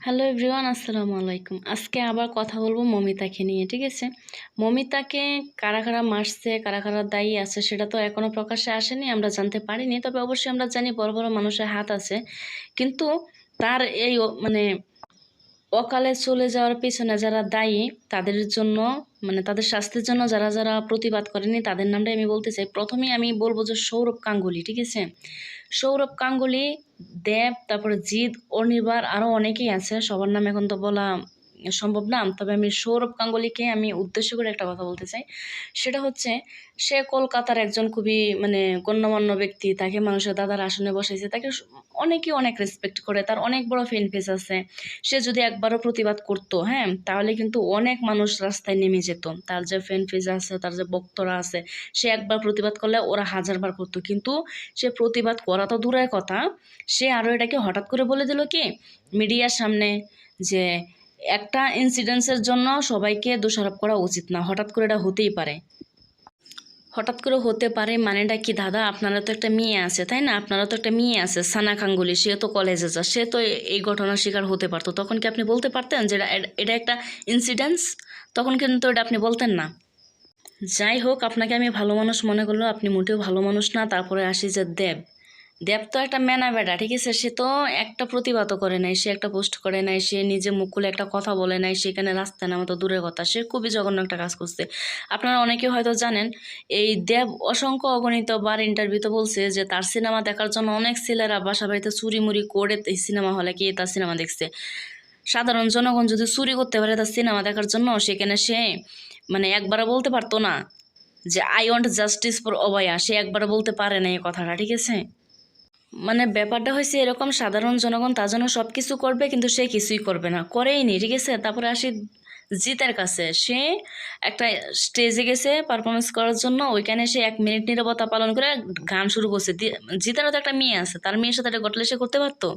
Hello everyone, আসসালামু আলাইকুম। আজকে আবার কথা বলবো মমিতাকে নিয়ে, ঠিক আছে? মমিতাকে কারা কারা মারছে, কারা কারা দায়ী আছে সেটা তো এখনো প্রকাশ্যে আসেনি, আমরা জানতে পারিনি। তবে অবশ্যই আমরা জানি বড় বড় মানুষের হাত আছে। কিন্তু তার এই মানে অকালে চলে যাওয়ার পেছনে যারা দায়ী তাদের জন্য, মানে তাদের শাস্তির জন্য যারা যারা প্রতিবাদ করেনি তাদের নামটাই আমি বলতে চাই। প্রথমেই আমি বলবো যে সৌরভ গাঙ্গুলি, ঠিক আছে? সৌরভ গাঙ্গুলি, দেব, তারপরে জিৎ, অনির্বাণ, আরও অনেকেই আছে, সবার নাম এখন তো বলা সম্ভব না। তবে আমি সৌরভ গাঙ্গুলিকে আমি উদ্দেশ্য করে একটা কথা বলতে চাই। সেটা হচ্ছে, সে কলকাতার একজন খুবই গণ্যমান্য ব্যক্তি। তাকে মানুষের দাদার আসনে বসাইছে, তাকে অনেকেই অনেক রেসপেক্ট করে, তার অনেক বড় ফ্যান পেজ আছে। সে যদি একবারও প্রতিবাদ করতো, হ্যাঁ, তাহলে কিন্তু অনেক মানুষ রাস্তায় নেমে যেত। তার যে ফ্যান পেজ আছে, তার যে বক্তরা আছে, সে একবার প্রতিবাদ করলে ওরা হাজারবার করতো। কিন্তু সে প্রতিবাদ করা তো দূরের কথা, সে আরও এটাকে হঠাৎ করে বলে দিল কি মিডিয়ার সামনে যে একটা ইনসিডেন্সের জন্য সবাইকে দোষারোপ করা উচিত না, হঠাৎ করে এটা হতেই পারে। হঠাৎ করে হতে পারে মানেটা কি দাদা? আপনারা তো একটা মেয়ে আছে, তাই না? আপনারা তো একটা মেয়ে আছে, সানা গাঙ্গুলি, সে তো কলেজে যা, সে তো এই ঘটনার শিকার হতে পারতো। তখন কি আপনি বলতে পারতেন যে এটা একটা ইনসিডেন্স? তখন কিন্তু এটা আপনি বলতেন না। যাই হোক, আপনাকে আমি ভালো মানুষ মনে করলো, আপনি মোটেও ভালো মানুষ না। তারপরে আসি যে দেব। দেব তো একটা ম্যানা বেটা, ঠিক আছে? সে তো একটা প্রতিবাদও করে নাই, সে একটা পোস্ট করে নাই, সে নিজে মুখ খুলে একটা কথা বলে নাই, সেখানে রাস্তায় নামা তো দূরের কথা, সে খুবই জঘন্য একটা কাজ করছে। আপনারা অনেকে হয়তো জানেন, এই দেব অসংখ্য অগণিত বার ইন্টারভিউতে বলছে যে তার সিনেমা দেখার জন্য অনেক ছেলেরা বাসা বাড়িতে চুরি মুড়ি করে এই সিনেমা হলে গিয়ে তার সিনেমা দেখছে। সাধারণ জনগণ যদি চুরি করতে পারে তার সিনেমা দেখার জন্য, সেখানে সে একবারও বলতে পারতো না যে আই ওয়ান্ট জাস্টিস ফর অভয়া। সে একবারও বলতে পারে না এই কথাটা, ঠিক আছে? ব্যাপারটা হয়েছে এরকম, সাধারণ জনগণ তার জন্য সব কিছু করবে, কিন্তু সে কিছুই করবে না, করেই নি, ঠিক আছে? তারপরে আসি জিতের কাছে। সে একটা স্টেজে গেছে পারফরমেন্স করার জন্য, ওইখানে সে 1 মিনিট নীরবতা পালন করে গান শুরু করছে। জিতেরও তো একটা মেয়ে আছে, তার মেয়ের সাথে এটা ঘটলে সে করতে পারতো?